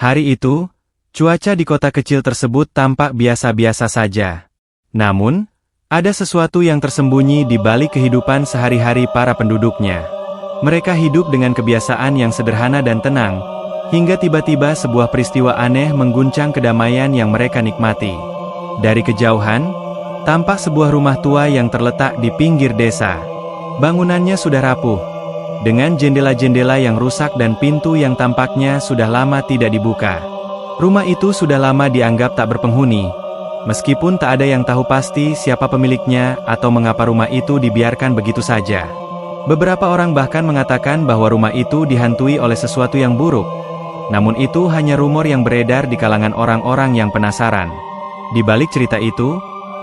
Hari itu, cuaca di kota kecil tersebut tampak biasa-biasa saja. Namun, ada sesuatu yang tersembunyi di balik kehidupan sehari-hari para penduduknya. Mereka hidup dengan kebiasaan yang sederhana dan tenang, hingga tiba-tiba sebuah peristiwa aneh mengguncang kedamaian yang mereka nikmati. Dari kejauhan, tampak sebuah rumah tua yang terletak di pinggir desa. Bangunannya sudah rapuh, dengan jendela-jendela yang rusak dan pintu yang tampaknya sudah lama tidak dibuka. Rumah itu sudah lama dianggap tak berpenghuni, meskipun tak ada yang tahu pasti siapa pemiliknya atau mengapa rumah itu dibiarkan begitu saja. Beberapa orang bahkan mengatakan bahwa rumah itu dihantui oleh sesuatu yang buruk. Namun itu hanya rumor yang beredar di kalangan orang-orang yang penasaran. Di balik cerita itu,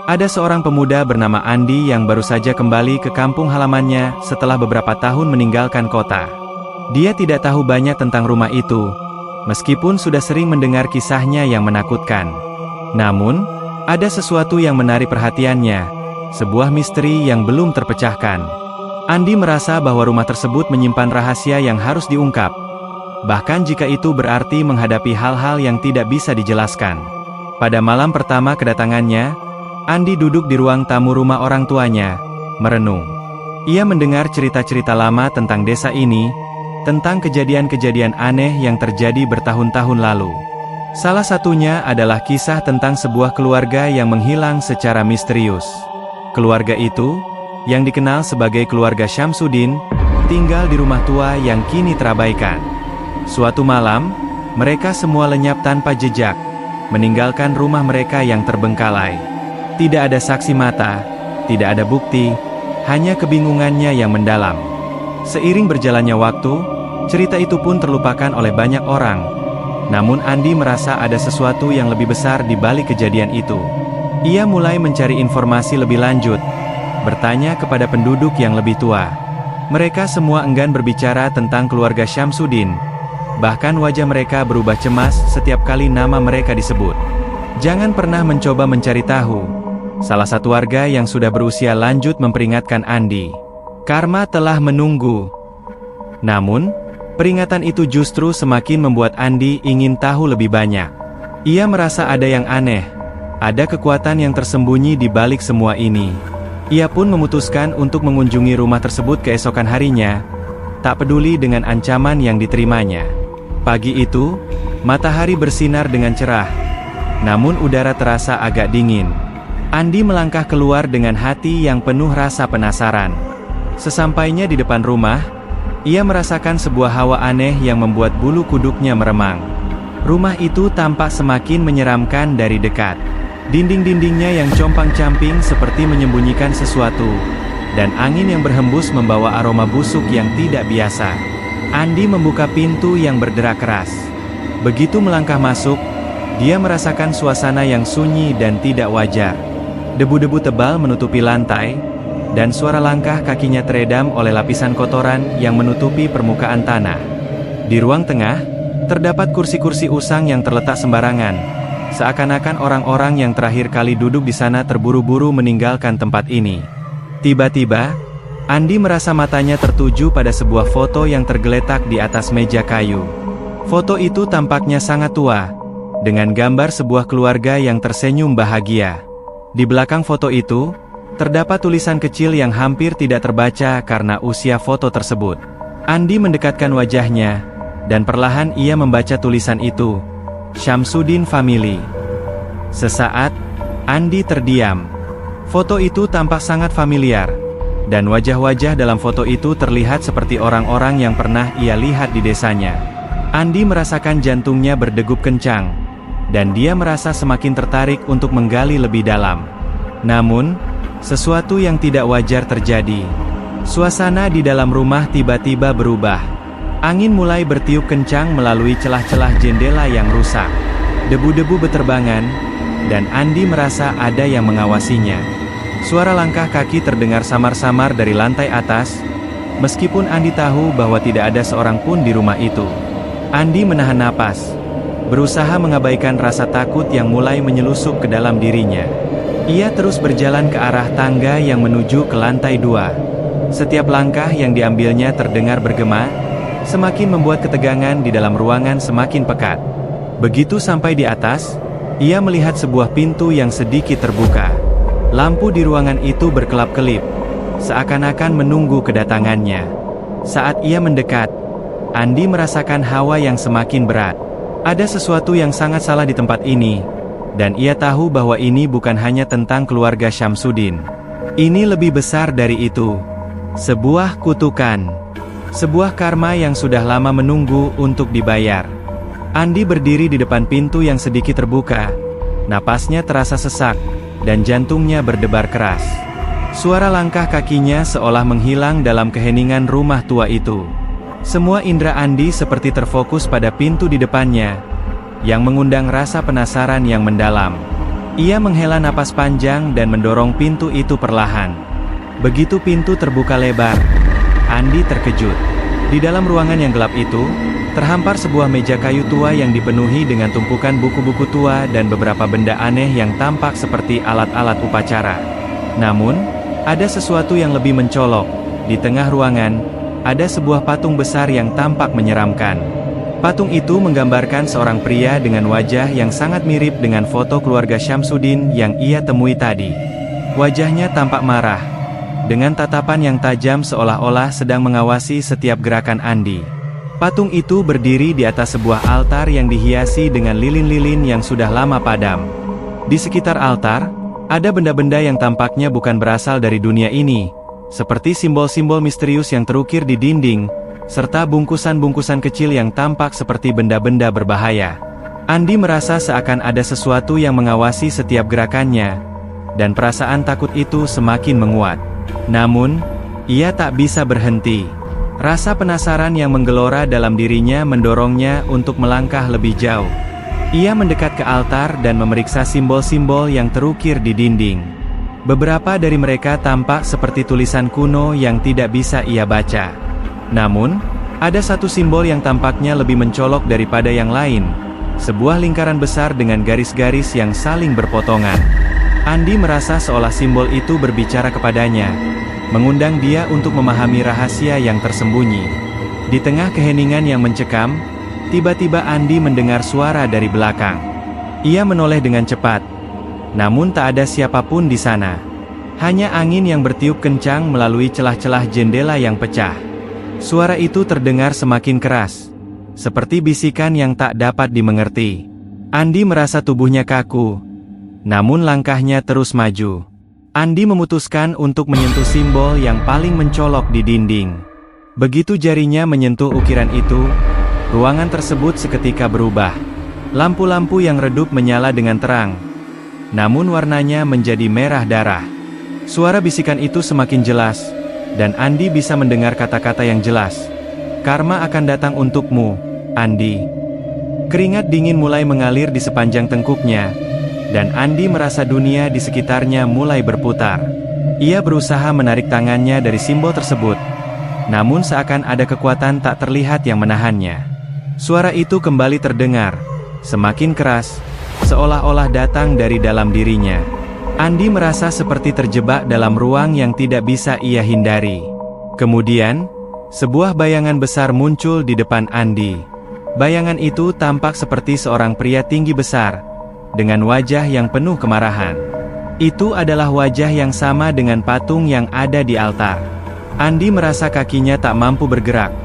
ada seorang pemuda bernama Andi yang baru saja kembali ke kampung halamannya setelah beberapa tahun meninggalkan kota. Dia tidak tahu banyak tentang rumah itu, meskipun sudah sering mendengar kisahnya yang menakutkan. Namun, ada sesuatu yang menarik perhatiannya, sebuah misteri yang belum terpecahkan. Andi merasa bahwa rumah tersebut menyimpan rahasia yang harus diungkap, bahkan jika itu berarti menghadapi hal-hal yang tidak bisa dijelaskan. Pada malam pertama kedatangannya, Andi duduk di ruang tamu rumah orang tuanya, merenung. Ia mendengar cerita-cerita lama tentang desa ini, tentang kejadian-kejadian aneh yang terjadi bertahun-tahun lalu. Salah satunya adalah kisah tentang sebuah keluarga yang menghilang secara misterius. Keluarga itu, yang dikenal sebagai keluarga Syamsuddin, tinggal di rumah tua yang kini terabaikan. Suatu malam, mereka semua lenyap tanpa jejak, meninggalkan rumah mereka yang terbengkalai. Tidak ada saksi mata, tidak ada bukti, hanya kebingungannya yang mendalam. Seiring berjalannya waktu, cerita itu pun terlupakan oleh banyak orang. Namun Andi merasa ada sesuatu yang lebih besar di balik kejadian itu. Ia mulai mencari informasi lebih lanjut, bertanya kepada penduduk yang lebih tua. Mereka semua enggan berbicara tentang keluarga Syamsuddin. Bahkan wajah mereka berubah cemas setiap kali nama mereka disebut. Jangan pernah mencoba mencari tahu. Salah satu warga yang sudah berusia lanjut memperingatkan Andi. Karma telah menunggu. Namun, peringatan itu justru semakin membuat Andi ingin tahu lebih banyak. Ia merasa ada yang aneh. Ada kekuatan yang tersembunyi di balik semua ini. Ia pun memutuskan untuk mengunjungi rumah tersebut keesokan harinya, tak peduli dengan ancaman yang diterimanya. Pagi itu, matahari bersinar dengan cerah, namun udara terasa agak dingin. Andi melangkah keluar dengan hati yang penuh rasa penasaran. Sesampainya di depan rumah, ia merasakan sebuah hawa aneh yang membuat bulu kuduknya meremang. Rumah itu tampak semakin menyeramkan dari dekat. Dinding-dindingnya yang compang-camping seperti menyembunyikan sesuatu, dan angin yang berhembus membawa aroma busuk yang tidak biasa. Andi membuka pintu yang berderak keras. Begitu melangkah masuk, dia merasakan suasana yang sunyi dan tidak wajar. Debu-debu tebal menutupi lantai, dan suara langkah kakinya teredam oleh lapisan kotoran yang menutupi permukaan tanah. Di ruang tengah, terdapat kursi-kursi usang yang terletak sembarangan, seakan-akan orang-orang yang terakhir kali duduk di sana terburu-buru meninggalkan tempat ini. Tiba-tiba, Andi merasa matanya tertuju pada sebuah foto yang tergeletak di atas meja kayu. Foto itu tampaknya sangat tua, dengan gambar sebuah keluarga yang tersenyum bahagia. Di belakang foto itu, terdapat tulisan kecil yang hampir tidak terbaca karena usia foto tersebut. Andi mendekatkan wajahnya, dan perlahan ia membaca tulisan itu, Syamsuddin Family. Sesaat, Andi terdiam. Foto itu tampak sangat familiar, dan wajah-wajah dalam foto itu terlihat seperti orang-orang yang pernah ia lihat di desanya. Andi merasakan jantungnya berdegup kencang, dan dia merasa semakin tertarik untuk menggali lebih dalam. Namun, sesuatu yang tidak wajar terjadi. Suasana di dalam rumah tiba-tiba berubah. Angin mulai bertiup kencang melalui celah-celah jendela yang rusak. Debu-debu beterbangan, dan Andi merasa ada yang mengawasinya. Suara langkah kaki terdengar samar-samar dari lantai atas, meskipun Andi tahu bahwa tidak ada seorang pun di rumah itu. Andi menahan napas, berusaha mengabaikan rasa takut yang mulai menyelusup ke dalam dirinya. Ia terus berjalan ke arah tangga yang menuju ke lantai 2. Setiap langkah yang diambilnya terdengar bergema, semakin membuat ketegangan di dalam ruangan semakin pekat. Begitu sampai di atas, ia melihat sebuah pintu yang sedikit terbuka. Lampu di ruangan itu berkelap-kelip, seakan-akan menunggu kedatangannya. Saat ia mendekat, Andi merasakan hawa yang semakin berat. Ada sesuatu yang sangat salah di tempat ini, dan ia tahu bahwa ini bukan hanya tentang keluarga Syamsuddin. Ini lebih besar dari itu. Sebuah kutukan. Sebuah karma yang sudah lama menunggu untuk dibayar. Andi berdiri di depan pintu yang sedikit terbuka. Napasnya terasa sesak, dan jantungnya berdebar keras. Suara langkah kakinya seolah menghilang dalam keheningan rumah tua itu. Semua indera Andi seperti terfokus pada pintu di depannya, yang mengundang rasa penasaran yang mendalam. Ia menghela napas panjang dan mendorong pintu itu perlahan. Begitu pintu terbuka lebar, Andi terkejut. Di dalam ruangan yang gelap itu, terhampar sebuah meja kayu tua yang dipenuhi dengan tumpukan buku-buku tua dan beberapa benda aneh yang tampak seperti alat-alat upacara. Namun, ada sesuatu yang lebih mencolok. Di tengah ruangan, ada sebuah patung besar yang tampak menyeramkan. Patung itu menggambarkan seorang pria dengan wajah yang sangat mirip dengan foto keluarga Syamsuddin yang ia temui tadi. Wajahnya tampak marah, dengan tatapan yang tajam seolah-olah sedang mengawasi setiap gerakan Andi. Patung itu berdiri di atas sebuah altar yang dihiasi dengan lilin-lilin yang sudah lama padam. Di sekitar altar, ada benda-benda yang tampaknya bukan berasal dari dunia ini, seperti simbol-simbol misterius yang terukir di dinding, serta bungkusan-bungkusan kecil yang tampak seperti benda-benda berbahaya. Andi merasa seakan ada sesuatu yang mengawasi setiap gerakannya, dan perasaan takut itu semakin menguat. Namun, ia tak bisa berhenti. Rasa penasaran yang menggelora dalam dirinya mendorongnya untuk melangkah lebih jauh. Ia mendekat ke altar dan memeriksa simbol-simbol yang terukir di dinding. Beberapa dari mereka tampak seperti tulisan kuno yang tidak bisa ia baca. Namun, ada satu simbol yang tampaknya lebih mencolok daripada yang lain. Sebuah lingkaran besar dengan garis-garis yang saling berpotongan. Andi merasa seolah simbol itu berbicara kepadanya, mengundang dia untuk memahami rahasia yang tersembunyi. Di tengah keheningan yang mencekam, tiba-tiba Andi mendengar suara dari belakang. Ia menoleh dengan cepat. Namun tak ada siapapun di sana. Hanya angin yang bertiup kencang melalui celah-celah jendela yang pecah. Suara itu terdengar semakin keras, seperti bisikan yang tak dapat dimengerti. Andi merasa tubuhnya kaku, namun langkahnya terus maju. Andi memutuskan untuk menyentuh simbol yang paling mencolok di dinding. Begitu jarinya menyentuh ukiran itu, ruangan tersebut seketika berubah. Lampu-lampu yang redup menyala dengan terang, namun warnanya menjadi merah darah. Suara bisikan itu semakin jelas, dan Andi bisa mendengar kata-kata yang jelas. Karma akan datang untukmu, Andi. Keringat dingin mulai mengalir di sepanjang tengkuknya, dan Andi merasa dunia di sekitarnya mulai berputar. Ia berusaha menarik tangannya dari simbol tersebut, namun seakan ada kekuatan tak terlihat yang menahannya. Suara itu kembali terdengar, semakin keras, seolah-olah datang dari dalam dirinya. Andi merasa seperti terjebak dalam ruang yang tidak bisa ia hindari. Kemudian, sebuah bayangan besar muncul di depan Andi. Bayangan itu tampak seperti seorang pria tinggi besar, dengan wajah yang penuh kemarahan. Itu adalah wajah yang sama dengan patung yang ada di altar. Andi merasa kakinya tak mampu bergerak.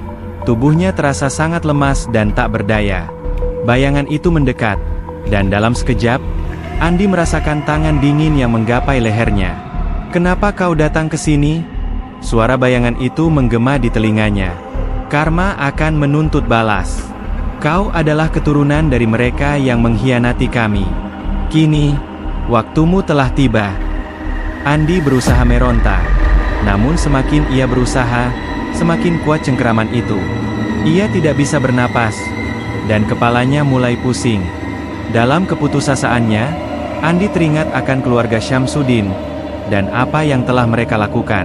Tubuhnya terasa sangat lemas dan tak berdaya. Bayangan itu mendekat, dan dalam sekejap, Andi merasakan tangan dingin yang menggapai lehernya. "Kenapa kau datang ke sini?" Suara bayangan itu menggema di telinganya. "Karma akan menuntut balas. Kau adalah keturunan dari mereka yang mengkhianati kami. Kini, waktumu telah tiba." Andi berusaha meronta. Namun semakin ia berusaha, semakin kuat cengkeraman itu. Ia tidak bisa bernapas, dan kepalanya mulai pusing. Dalam keputusasiannya, Andi teringat akan keluarga Syamsuddin, dan apa yang telah mereka lakukan.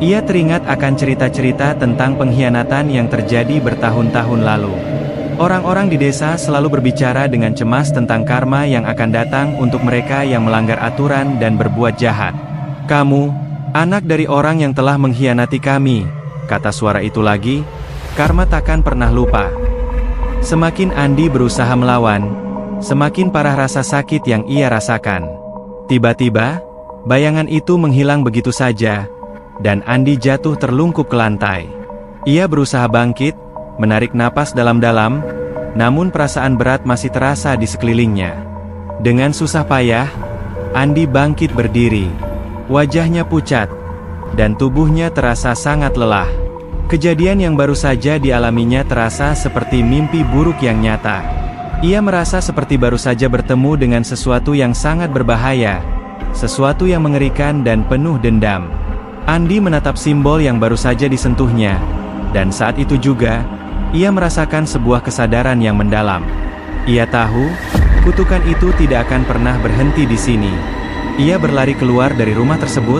Ia teringat akan cerita-cerita tentang pengkhianatan yang terjadi bertahun-tahun lalu. Orang-orang di desa selalu berbicara dengan cemas tentang karma yang akan datang untuk mereka yang melanggar aturan dan berbuat jahat. "Kamu, anak dari orang yang telah mengkhianati kami," kata suara itu lagi, "karma takkan pernah lupa." Semakin Andi berusaha melawan, semakin parah rasa sakit yang ia rasakan. Tiba-tiba, bayangan itu menghilang begitu saja, dan Andi jatuh terlungkup ke lantai. Ia berusaha bangkit, menarik napas dalam-dalam, namun perasaan berat masih terasa di sekelilingnya. Dengan susah payah, Andi bangkit berdiri. Wajahnya pucat, dan tubuhnya terasa sangat lelah. Kejadian yang baru saja dialaminya terasa seperti mimpi buruk yang nyata. Ia merasa seperti baru saja bertemu dengan sesuatu yang sangat berbahaya, sesuatu yang mengerikan dan penuh dendam. Andi menatap simbol yang baru saja disentuhnya, dan saat itu juga, ia merasakan sebuah kesadaran yang mendalam. Ia tahu, kutukan itu tidak akan pernah berhenti di sini. Ia berlari keluar dari rumah tersebut,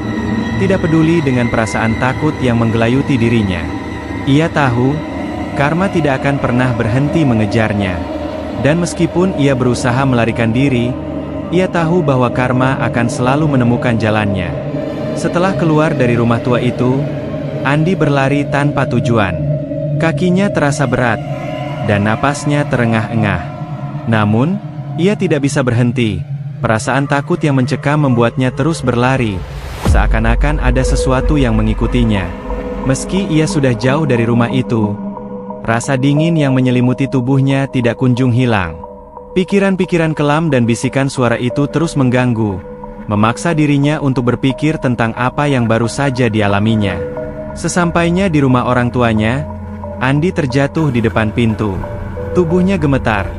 tidak peduli dengan perasaan takut yang menggelayuti dirinya. Ia tahu, karma tidak akan pernah berhenti mengejarnya. Dan meskipun ia berusaha melarikan diri, ia tahu bahwa karma akan selalu menemukan jalannya. Setelah keluar dari rumah tua itu, Andi berlari tanpa tujuan. Kakinya terasa berat, dan napasnya terengah-engah. Namun, ia tidak bisa berhenti. Perasaan takut yang mencekam membuatnya terus berlari, seakan-akan ada sesuatu yang mengikutinya. Meski ia sudah jauh dari rumah itu, rasa dingin yang menyelimuti tubuhnya tidak kunjung hilang. Pikiran-pikiran kelam dan bisikan suara itu terus mengganggu, memaksa dirinya untuk berpikir tentang apa yang baru saja dialaminya. Sesampainya di rumah orang tuanya, Andi terjatuh di depan pintu. Tubuhnya gemetar,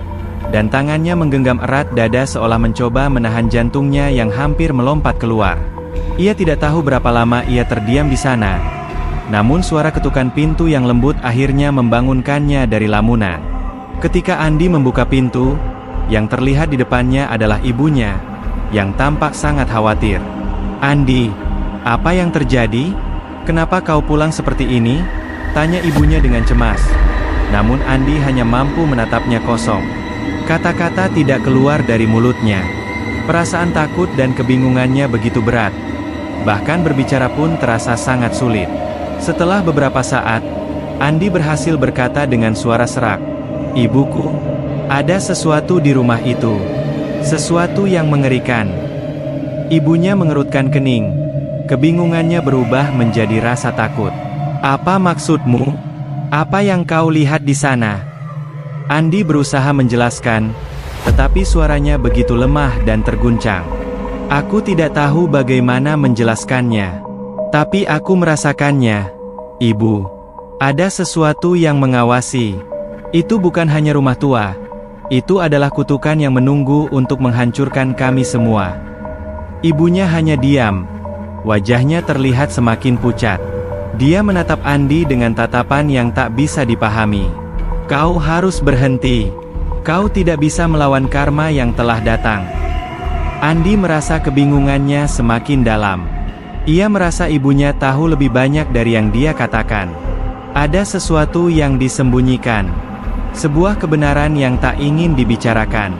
dan tangannya menggenggam erat dada seolah mencoba menahan jantungnya yang hampir melompat keluar. Ia tidak tahu berapa lama ia terdiam di sana. Namun suara ketukan pintu yang lembut akhirnya membangunkannya dari lamunan. Ketika Andi membuka pintu, yang terlihat di depannya adalah ibunya, yang tampak sangat khawatir. "Andi, apa yang terjadi? Kenapa kau pulang seperti ini?" tanya ibunya dengan cemas. Namun Andi hanya mampu menatapnya kosong. Kata-kata tidak keluar dari mulutnya. Perasaan takut dan kebingungannya begitu berat. Bahkan berbicara pun terasa sangat sulit. Setelah beberapa saat, Andi berhasil berkata dengan suara serak, "Ibuku, ada sesuatu di rumah itu. Sesuatu yang mengerikan." Ibunya mengerutkan kening. Kebingungannya berubah menjadi rasa takut. "Apa maksudmu? Apa yang kau lihat di sana?" Andi berusaha menjelaskan, tetapi suaranya begitu lemah dan terguncang. "Aku tidak tahu bagaimana menjelaskannya. Tapi aku merasakannya, Ibu. Ada sesuatu yang mengawasi. Itu bukan hanya rumah tua. Itu adalah kutukan yang menunggu untuk menghancurkan kami semua." Ibunya hanya diam. Wajahnya terlihat semakin pucat. Dia menatap Andi dengan tatapan yang tak bisa dipahami. "Kau harus berhenti. Kau tidak bisa melawan karma yang telah datang." Andi merasa kebingungannya semakin dalam. Ia merasa ibunya tahu lebih banyak dari yang dia katakan. Ada sesuatu yang disembunyikan. Sebuah kebenaran yang tak ingin dibicarakan.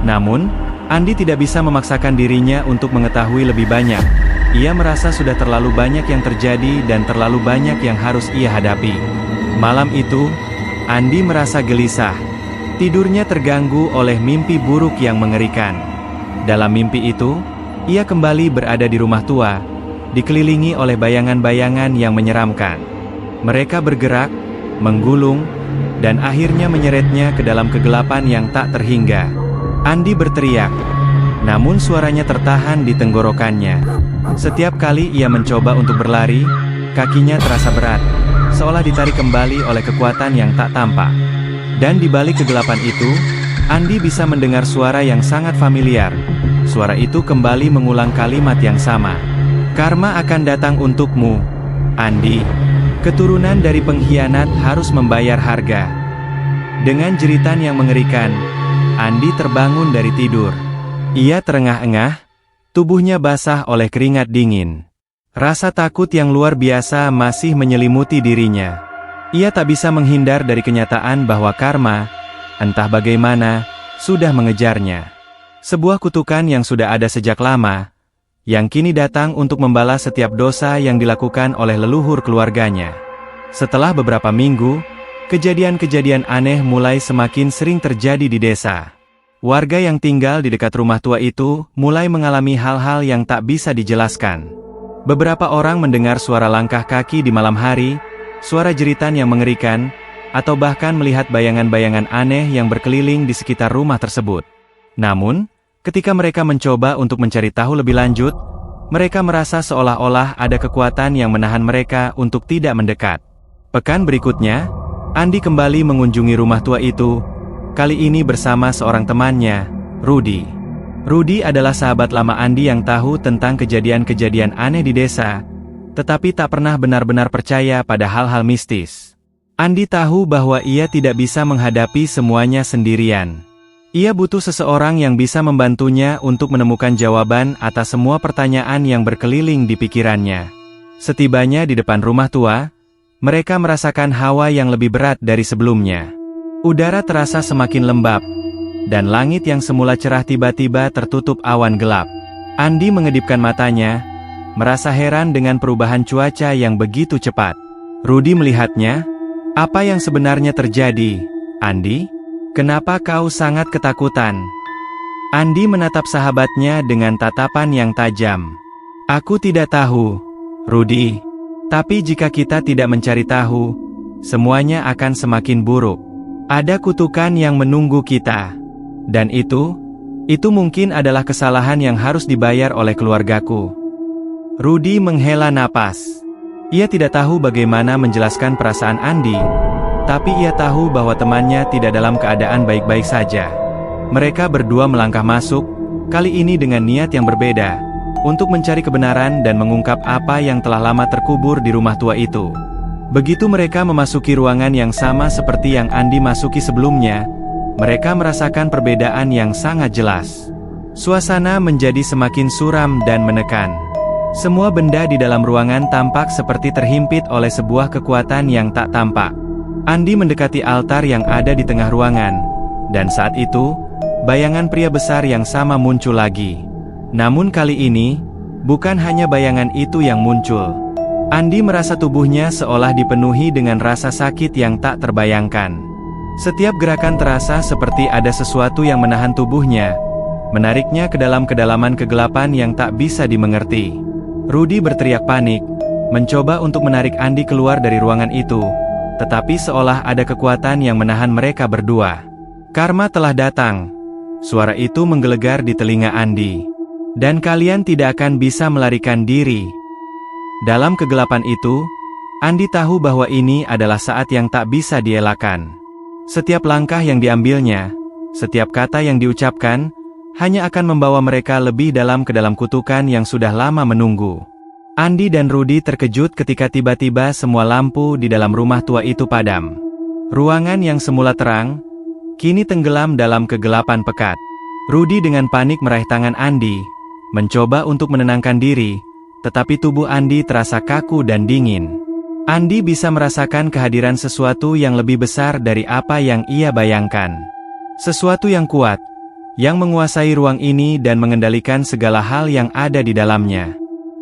Namun, Andi tidak bisa memaksakan dirinya untuk mengetahui lebih banyak. Ia merasa sudah terlalu banyak yang terjadi dan terlalu banyak yang harus ia hadapi. Malam itu, Andi merasa gelisah. Tidurnya terganggu oleh mimpi buruk yang mengerikan. Dalam mimpi itu, ia kembali berada di rumah tua, dikelilingi oleh bayangan-bayangan yang menyeramkan. Mereka bergerak, menggulung, dan akhirnya menyeretnya ke dalam kegelapan yang tak terhingga. Andi berteriak, namun suaranya tertahan di tenggorokannya. Setiap kali ia mencoba untuk berlari, kakinya terasa berat, seolah ditarik kembali oleh kekuatan yang tak tampak. Dan di balik kegelapan itu, Andi bisa mendengar suara yang sangat familiar. Suara itu kembali mengulang kalimat yang sama. "Karma akan datang untukmu, Andi. Keturunan dari pengkhianat harus membayar harga." Dengan jeritan yang mengerikan, Andi terbangun dari tidur. Ia terengah-engah, tubuhnya basah oleh keringat dingin. Rasa takut yang luar biasa masih menyelimuti dirinya. Ia tak bisa menghindar dari kenyataan bahwa karma, entah bagaimana, sudah mengejarnya. Sebuah kutukan yang sudah ada sejak lama, yang kini datang untuk membalas setiap dosa yang dilakukan oleh leluhur keluarganya. Setelah beberapa minggu, Kejadian-kejadian aneh mulai semakin sering terjadi di desa. Warga yang tinggal di dekat rumah tua itu mulai mengalami hal-hal yang tak bisa dijelaskan. Beberapa orang mendengar suara langkah kaki di malam hari, suara jeritan yang mengerikan, atau bahkan melihat bayangan-bayangan aneh yang berkeliling di sekitar rumah tersebut. Namun, ketika mereka mencoba untuk mencari tahu lebih lanjut, mereka merasa seolah-olah ada kekuatan yang menahan mereka untuk tidak mendekat. Pekan berikutnya, Andi kembali mengunjungi rumah tua itu, kali ini bersama seorang temannya, Rudy. Rudy adalah sahabat lama Andi yang tahu tentang kejadian-kejadian aneh di desa, tetapi tak pernah benar-benar percaya pada hal-hal mistis. Andi tahu bahwa ia tidak bisa menghadapi semuanya sendirian. Ia butuh seseorang yang bisa membantunya untuk menemukan jawaban atas semua pertanyaan yang berkeliling di pikirannya. Setibanya di depan rumah tua, mereka merasakan hawa yang lebih berat dari sebelumnya. Udara terasa semakin lembab, dan langit yang semula cerah tiba-tiba tertutup awan gelap. Andi mengedipkan matanya, merasa heran dengan perubahan cuaca yang begitu cepat. Rudy melihatnya. Apa yang sebenarnya terjadi, Andi? Kenapa kau sangat ketakutan? Andi menatap sahabatnya dengan tatapan yang tajam. Aku tidak tahu, Rudy. Tapi jika kita tidak mencari tahu, semuanya akan semakin buruk. Ada kutukan yang menunggu kita. Dan itu mungkin adalah kesalahan yang harus dibayar oleh keluargaku. Rudy menghela napas. Ia tidak tahu bagaimana menjelaskan perasaan Andi, tapi ia tahu bahwa temannya tidak dalam keadaan baik-baik saja. Mereka berdua melangkah masuk, kali ini dengan niat yang berbeda, untuk mencari kebenaran dan mengungkap apa yang telah lama terkubur di rumah tua itu. Begitu mereka memasuki ruangan yang sama seperti yang Andi masuki sebelumnya, mereka merasakan perbedaan yang sangat jelas. Suasana menjadi semakin suram dan menekan. Semua benda di dalam ruangan tampak seperti terhimpit oleh sebuah kekuatan yang tak tampak. Andi mendekati altar yang ada di tengah ruangan, dan saat itu, bayangan pria besar yang sama muncul lagi. Namun kali ini, bukan hanya bayangan itu yang muncul. Andi merasa tubuhnya seolah dipenuhi dengan rasa sakit yang tak terbayangkan. Setiap gerakan terasa seperti ada sesuatu yang menahan tubuhnya, menariknya ke dalam kedalaman kegelapan yang tak bisa dimengerti. Rudy berteriak panik, mencoba untuk menarik Andi keluar dari ruangan itu, tetapi seolah ada kekuatan yang menahan mereka berdua. Karma telah datang. Suara itu menggelegar di telinga Andi. Dan kalian tidak akan bisa melarikan diri. Dalam kegelapan itu, Andi tahu bahwa ini adalah saat yang tak bisa dielakkan. Setiap langkah yang diambilnya, setiap kata yang diucapkan, hanya akan membawa mereka lebih dalam ke dalam kutukan yang sudah lama menunggu. Andi dan Rudy terkejut ketika tiba-tiba semua lampu di dalam rumah tua itu padam. Ruangan yang semula terang, kini tenggelam dalam kegelapan pekat. Rudy dengan panik meraih tangan Andi, mencoba untuk menenangkan diri, tetapi tubuh Andi terasa kaku dan dingin. Andi bisa merasakan kehadiran sesuatu yang lebih besar dari apa yang ia bayangkan. Sesuatu yang kuat, yang menguasai ruang ini dan mengendalikan segala hal yang ada di dalamnya.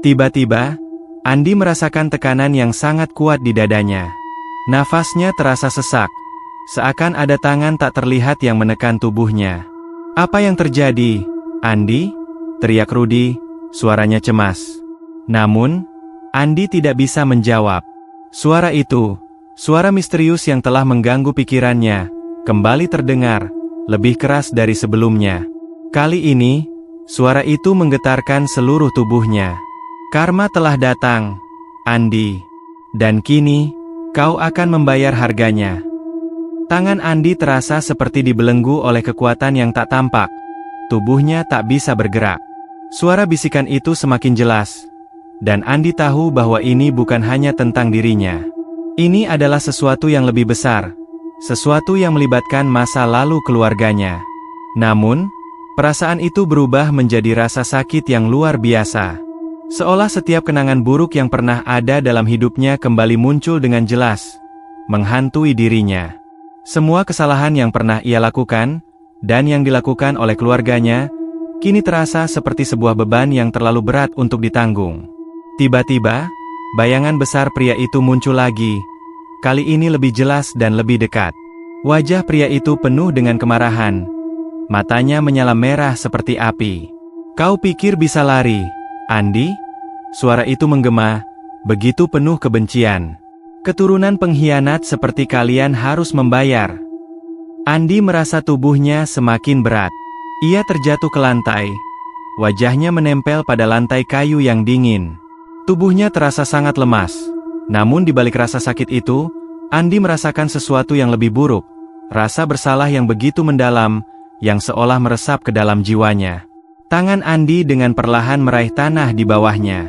Tiba-tiba, Andi merasakan tekanan yang sangat kuat di dadanya. Nafasnya terasa sesak, seakan ada tangan tak terlihat yang menekan tubuhnya. Apa yang terjadi, Andi? Teriak Rudy, suaranya cemas. Namun, Andi tidak bisa menjawab. Suara itu, suara misterius yang telah mengganggu pikirannya, kembali terdengar, lebih keras dari sebelumnya. Kali ini, suara itu menggetarkan seluruh tubuhnya. Karma telah datang, Andi. Dan kini, kau akan membayar harganya. Tangan Andi terasa seperti dibelenggu oleh kekuatan yang tak tampak. Tubuhnya tak bisa bergerak. Suara bisikan itu semakin jelas. Dan Andi tahu bahwa ini bukan hanya tentang dirinya. Ini adalah sesuatu yang lebih besar. Sesuatu yang melibatkan masa lalu keluarganya. Namun, perasaan itu berubah menjadi rasa sakit yang luar biasa. Seolah setiap kenangan buruk yang pernah ada dalam hidupnya kembali muncul dengan jelas, menghantui dirinya. Semua kesalahan yang pernah ia lakukan, dan yang dilakukan oleh keluarganya, kini terasa seperti sebuah beban yang terlalu berat untuk ditanggung. Tiba-tiba, bayangan besar pria itu muncul lagi, kali ini lebih jelas dan lebih dekat. Wajah pria itu penuh dengan kemarahan. Matanya menyala merah seperti api. "Kau pikir bisa lari, Andi?" Suara itu menggema, begitu penuh kebencian. "Keturunan pengkhianat seperti kalian harus membayar." Andi merasa tubuhnya semakin berat. Ia terjatuh ke lantai. Wajahnya menempel pada lantai kayu yang dingin. Tubuhnya terasa sangat lemas. Namun di balik rasa sakit itu, Andi merasakan sesuatu yang lebih buruk. Rasa bersalah yang begitu mendalam, yang seolah meresap ke dalam jiwanya. Tangan Andi dengan perlahan meraih tanah di bawahnya.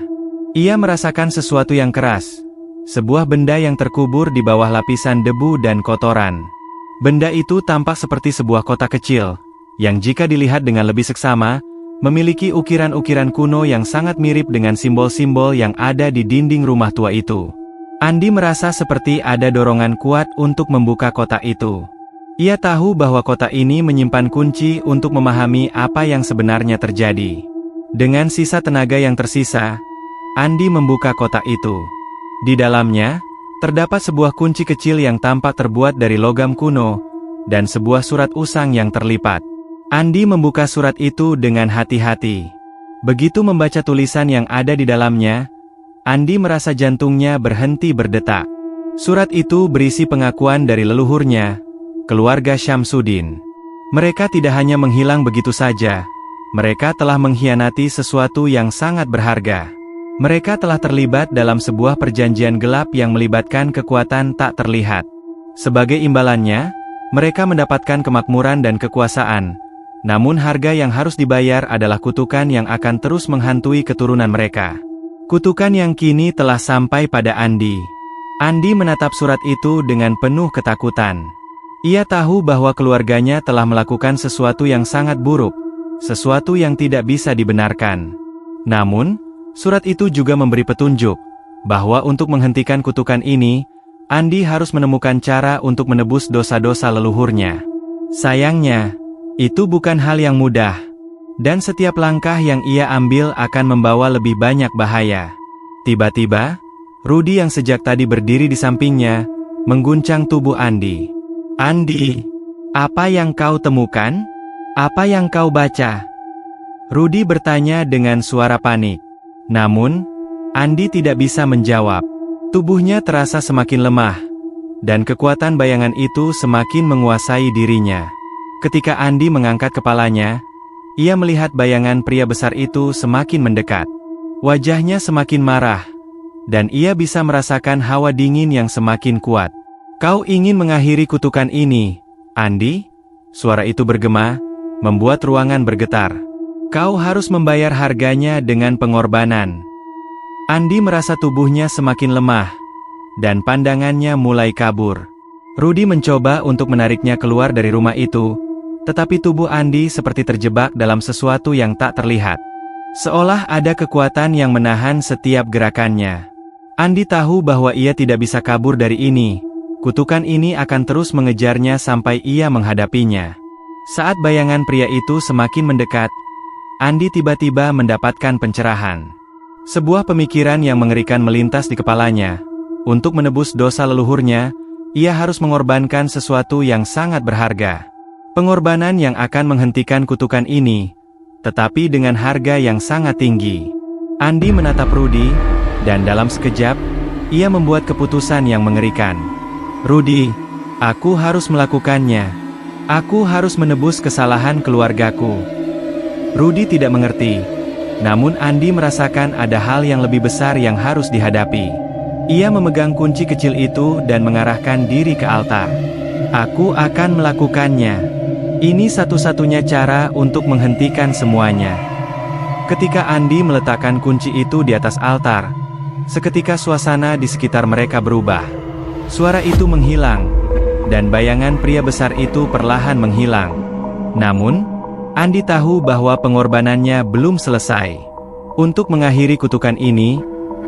Ia merasakan sesuatu yang keras. Sebuah benda yang terkubur di bawah lapisan debu dan kotoran. Benda itu tampak seperti sebuah kotak kecil, yang jika dilihat dengan lebih seksama, memiliki ukiran-ukiran kuno yang sangat mirip dengan simbol-simbol yang ada di dinding rumah tua itu. Andi merasa seperti ada dorongan kuat untuk membuka kotak itu. Ia tahu bahwa kotak ini menyimpan kunci untuk memahami apa yang sebenarnya terjadi. Dengan sisa tenaga yang tersisa, Andi membuka kotak itu. Di dalamnya, terdapat sebuah kunci kecil yang tampak terbuat dari logam kuno, dan sebuah surat usang yang terlipat. Andi membuka surat itu dengan hati-hati. Begitu membaca tulisan yang ada di dalamnya, Andi merasa jantungnya berhenti berdetak. Surat itu berisi pengakuan dari leluhurnya, keluarga Syamsuddin. Mereka tidak hanya menghilang begitu saja, mereka telah mengkhianati sesuatu yang sangat berharga. Mereka telah terlibat dalam sebuah perjanjian gelap yang melibatkan kekuatan tak terlihat. Sebagai imbalannya, mereka mendapatkan kemakmuran dan kekuasaan, namun harga yang harus dibayar adalah kutukan yang akan terus menghantui keturunan mereka. Kutukan yang kini telah sampai pada Andi. Andi menatap surat itu dengan penuh ketakutan. Ia tahu bahwa keluarganya telah melakukan sesuatu yang sangat buruk, sesuatu yang tidak bisa dibenarkan. Namun, surat itu juga memberi petunjuk, bahwa untuk menghentikan kutukan ini, Andi harus menemukan cara untuk menebus dosa-dosa leluhurnya. Sayangnya, itu bukan hal yang mudah, dan setiap langkah yang ia ambil akan membawa lebih banyak bahaya. Tiba-tiba, Rudy yang sejak tadi berdiri di sampingnya, mengguncang tubuh Andi. "Andi, apa yang kau temukan? Apa yang kau baca?" Rudy bertanya dengan suara panik. Namun, Andi tidak bisa menjawab. Tubuhnya terasa semakin lemah, dan kekuatan bayangan itu semakin menguasai dirinya. Ketika Andi mengangkat kepalanya, ia melihat bayangan pria besar itu semakin mendekat. Wajahnya semakin marah, dan ia bisa merasakan hawa dingin yang semakin kuat. "Kau ingin mengakhiri kutukan ini, Andi?" Suara itu bergema, membuat ruangan bergetar. "Kau harus membayar harganya dengan pengorbanan." Andi merasa tubuhnya semakin lemah, dan pandangannya mulai kabur. Rudy mencoba untuk menariknya keluar dari rumah itu, tetapi tubuh Andi seperti terjebak dalam sesuatu yang tak terlihat. Seolah ada kekuatan yang menahan setiap gerakannya. Andi tahu bahwa ia tidak bisa kabur dari ini. Kutukan ini akan terus mengejarnya sampai ia menghadapinya. Saat bayangan pria itu semakin mendekat, Andi tiba-tiba mendapatkan pencerahan. Sebuah pemikiran yang mengerikan melintas di kepalanya. Untuk menebus dosa leluhurnya, ia harus mengorbankan sesuatu yang sangat berharga. Pengorbanan yang akan menghentikan kutukan ini, tetapi dengan harga yang sangat tinggi. Andi menatap Rudy, dan dalam sekejap, ia membuat keputusan yang mengerikan. "Rudy, aku harus melakukannya. Aku harus menebus kesalahan keluargaku." Rudy tidak mengerti, namun Andi merasakan ada hal yang lebih besar yang harus dihadapi. Ia memegang kunci kecil itu dan mengarahkan diri ke altar. "Aku akan melakukannya. Ini satu-satunya cara untuk menghentikan semuanya." Ketika Andi meletakkan kunci itu di atas altar, seketika suasana di sekitar mereka berubah. Suara itu menghilang, dan bayangan pria besar itu perlahan menghilang. Namun, Andi tahu bahwa pengorbanannya belum selesai. Untuk mengakhiri kutukan ini,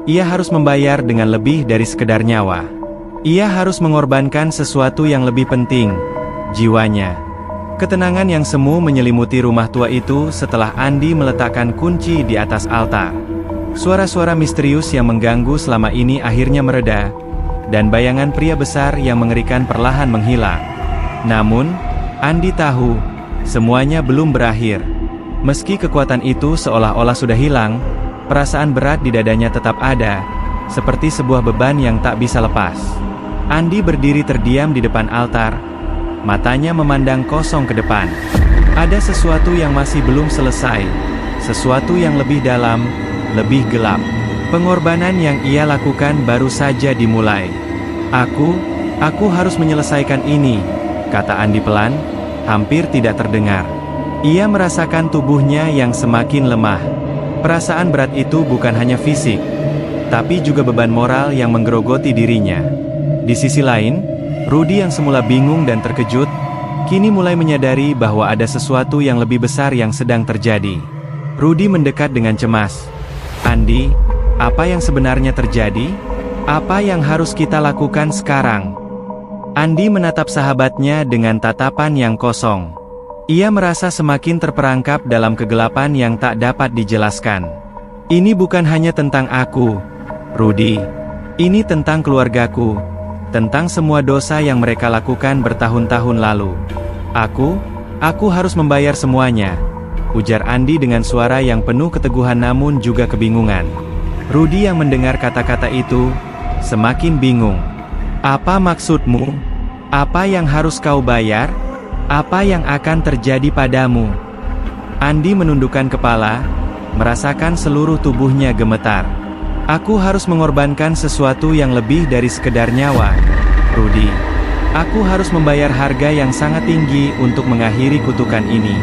ia harus membayar dengan lebih dari sekedar nyawa. Ia harus mengorbankan sesuatu yang lebih penting, jiwanya. Ketenangan yang semu menyelimuti rumah tua itu setelah Andi meletakkan kunci di atas altar. Suara-suara misterius yang mengganggu selama ini akhirnya mereda, dan bayangan pria besar yang mengerikan perlahan menghilang. Namun, Andi tahu, semuanya belum berakhir. Meski kekuatan itu seolah-olah sudah hilang, perasaan berat di dadanya tetap ada, seperti sebuah beban yang tak bisa lepas. Andi berdiri terdiam di depan altar, matanya memandang kosong ke depan. Ada sesuatu yang masih belum selesai, sesuatu yang lebih dalam, lebih gelap. Pengorbanan yang ia lakukan baru saja dimulai. Aku harus menyelesaikan ini, kata Andi pelan, hampir tidak terdengar. Ia merasakan tubuhnya yang semakin lemah. Perasaan berat itu bukan hanya fisik, tapi juga beban moral yang menggerogoti dirinya. Di sisi lain, Rudy yang semula bingung dan terkejut, kini mulai menyadari bahwa ada sesuatu yang lebih besar yang sedang terjadi. Rudy mendekat dengan cemas. Andi, apa yang sebenarnya terjadi? Apa yang harus kita lakukan sekarang? Andi menatap sahabatnya dengan tatapan yang kosong. Ia merasa semakin terperangkap dalam kegelapan yang tak dapat dijelaskan. Ini bukan hanya tentang aku, Rudy. Ini tentang keluargaku, tentang semua dosa yang mereka lakukan bertahun-tahun lalu. Aku harus membayar semuanya, ujar Andi dengan suara yang penuh keteguhan namun juga kebingungan. Rudy yang mendengar kata-kata itu, semakin bingung. Apa maksudmu? Apa yang harus kau bayar? Apa yang akan terjadi padamu? Andi menundukkan kepala, merasakan seluruh tubuhnya gemetar. Aku harus mengorbankan sesuatu yang lebih dari sekedar nyawa, Rudy. Aku harus membayar harga yang sangat tinggi untuk mengakhiri kutukan ini.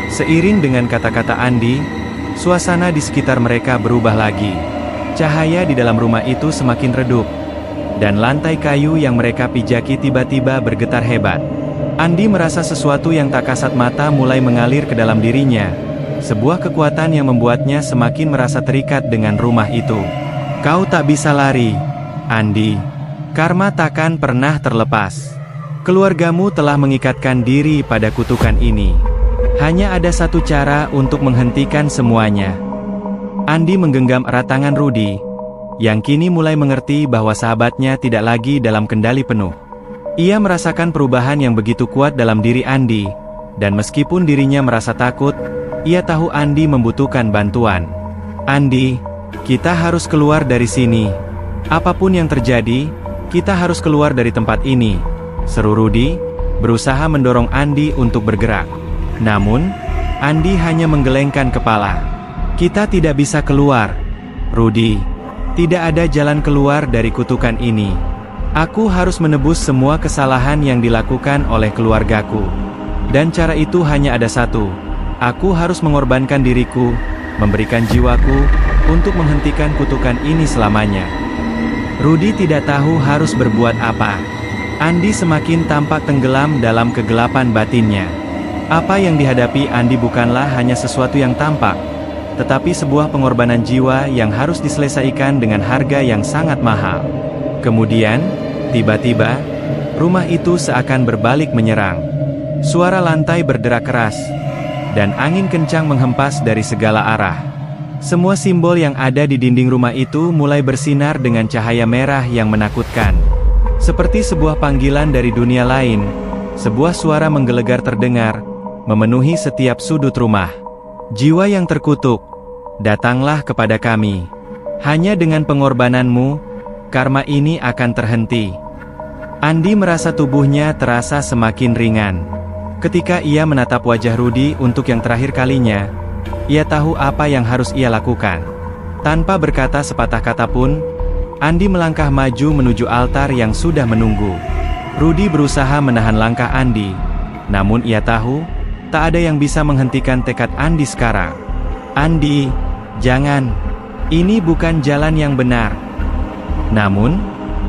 Seiring dengan kata-kata Andi, suasana di sekitar mereka berubah lagi. Cahaya di dalam rumah itu semakin redup, dan lantai kayu yang mereka pijaki tiba-tiba bergetar hebat. Andi merasa sesuatu yang tak kasat mata mulai mengalir ke dalam dirinya. Sebuah kekuatan yang membuatnya semakin merasa terikat dengan rumah itu. Kau tak bisa lari, Andi. Karma takkan pernah terlepas. Keluargamu telah mengikatkan diri pada kutukan ini. Hanya ada satu cara untuk menghentikan semuanya. Andi menggenggam erat tangan Rudy, yang kini mulai mengerti bahwa sahabatnya tidak lagi dalam kendali penuh. Ia merasakan perubahan yang begitu kuat dalam diri Andi, dan meskipun dirinya merasa takut, ia tahu Andi membutuhkan bantuan. Andi, kita harus keluar dari sini. Apapun yang terjadi, kita harus keluar dari tempat ini, seru Rudy, berusaha mendorong Andi untuk bergerak. Namun, Andi hanya menggelengkan kepala. Kita tidak bisa keluar, Rudy. Tidak ada jalan keluar dari kutukan ini. Aku harus menebus semua kesalahan yang dilakukan oleh keluargaku. Dan cara itu hanya ada satu. Aku harus mengorbankan diriku, memberikan jiwaku, untuk menghentikan kutukan ini selamanya. Rudy tidak tahu harus berbuat apa. Andi semakin tampak tenggelam dalam kegelapan batinnya. Apa yang dihadapi Andi bukanlah hanya sesuatu yang tampak, tetapi sebuah pengorbanan jiwa yang harus diselesaikan dengan harga yang sangat mahal. Kemudian, tiba-tiba, rumah itu seakan berbalik menyerang. Suara lantai berderak keras, dan angin kencang menghempas dari segala arah. Semua simbol yang ada di dinding rumah itu mulai bersinar dengan cahaya merah yang menakutkan. Seperti sebuah panggilan dari dunia lain, sebuah suara menggelegar terdengar, memenuhi setiap sudut rumah. Jiwa yang terkutuk, datanglah kepada kami. Hanya dengan pengorbananmu, karma ini akan terhenti. Andi merasa tubuhnya terasa semakin ringan. Ketika ia menatap wajah Rudy untuk yang terakhir kalinya, ia tahu apa yang harus ia lakukan. Tanpa berkata sepatah kata pun, Andi melangkah maju menuju altar yang sudah menunggu. Rudy berusaha menahan langkah Andi, namun ia tahu, tak ada yang bisa menghentikan tekad Andi sekarang. Andi, jangan. Ini bukan jalan yang benar. Namun,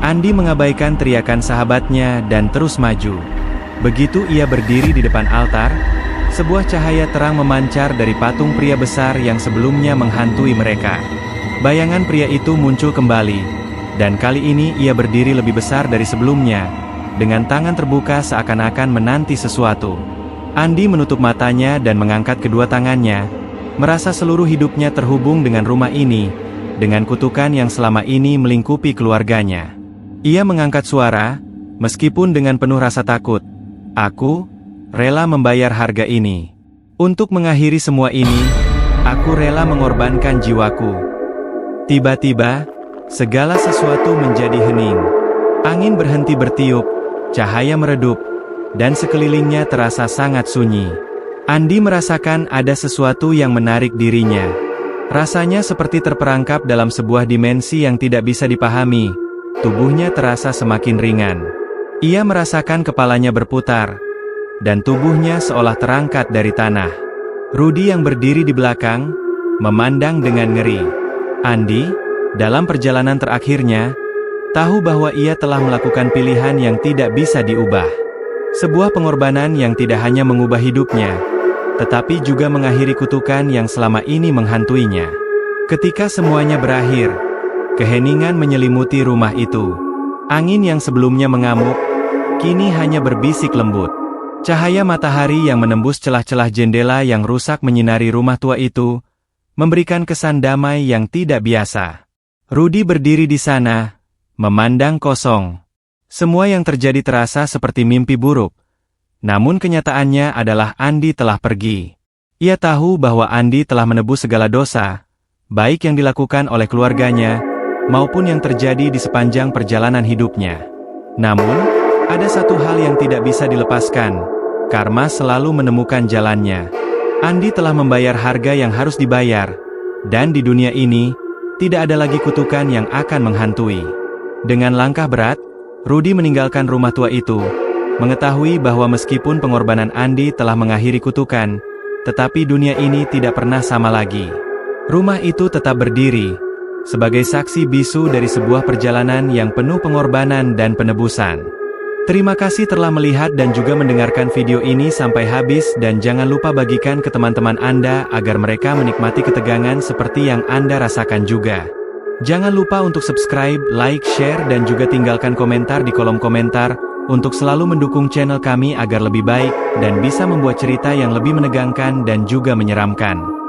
Andi mengabaikan teriakan sahabatnya dan terus maju. Begitu ia berdiri di depan altar, sebuah cahaya terang memancar dari patung pria besar yang sebelumnya menghantui mereka. Bayangan pria itu muncul kembali, dan kali ini ia berdiri lebih besar dari sebelumnya, dengan tangan terbuka seakan-akan menanti sesuatu. Andi menutup matanya dan mengangkat kedua tangannya, merasa seluruh hidupnya terhubung dengan rumah ini, dengan kutukan yang selama ini melingkupi keluarganya. Ia mengangkat suara, meskipun dengan penuh rasa takut. Aku rela membayar harga ini. Untuk mengakhiri semua ini, aku rela mengorbankan jiwaku. Tiba-tiba, segala sesuatu menjadi hening. Angin berhenti bertiup, cahaya meredup, dan sekelilingnya terasa sangat sunyi. Andi merasakan ada sesuatu yang menarik dirinya. Rasanya seperti terperangkap dalam sebuah dimensi yang tidak bisa dipahami. Tubuhnya terasa semakin ringan. Ia merasakan kepalanya berputar, dan tubuhnya seolah terangkat dari tanah. Rudy yang berdiri di belakang, memandang dengan ngeri. Andi, dalam perjalanan terakhirnya, tahu bahwa ia telah melakukan pilihan yang tidak bisa diubah. Sebuah pengorbanan yang tidak hanya mengubah hidupnya, tetapi juga mengakhiri kutukan yang selama ini menghantuinya. Ketika semuanya berakhir, keheningan menyelimuti rumah itu. Angin yang sebelumnya mengamuk, kini hanya berbisik lembut. Cahaya matahari yang menembus celah-celah jendela yang rusak menyinari rumah tua itu, memberikan kesan damai yang tidak biasa. Rudy berdiri di sana, memandang kosong. Semua yang terjadi terasa seperti mimpi buruk. Namun kenyataannya adalah Andi telah pergi. Ia tahu bahwa Andi telah menebus segala dosa, baik yang dilakukan oleh keluarganya, maupun yang terjadi di sepanjang perjalanan hidupnya. Namun, ada satu hal yang tidak bisa dilepaskan. Karma selalu menemukan jalannya. Andi telah membayar harga yang harus dibayar, dan di dunia ini, tidak ada lagi kutukan yang akan menghantui. Dengan langkah berat, Rudy meninggalkan rumah tua itu, mengetahui bahwa meskipun pengorbanan Andi telah mengakhiri kutukan, tetapi dunia ini tidak pernah sama lagi. Rumah itu tetap berdiri, sebagai saksi bisu dari sebuah perjalanan yang penuh pengorbanan dan penebusan. Terima kasih telah melihat dan juga mendengarkan video ini sampai habis, dan jangan lupa bagikan ke teman-teman Anda agar mereka menikmati ketegangan seperti yang Anda rasakan juga. Jangan lupa untuk subscribe, like, share, dan juga tinggalkan komentar di kolom komentar, untuk selalu mendukung channel kami agar lebih baik, dan bisa membuat cerita yang lebih menegangkan dan juga menyeramkan.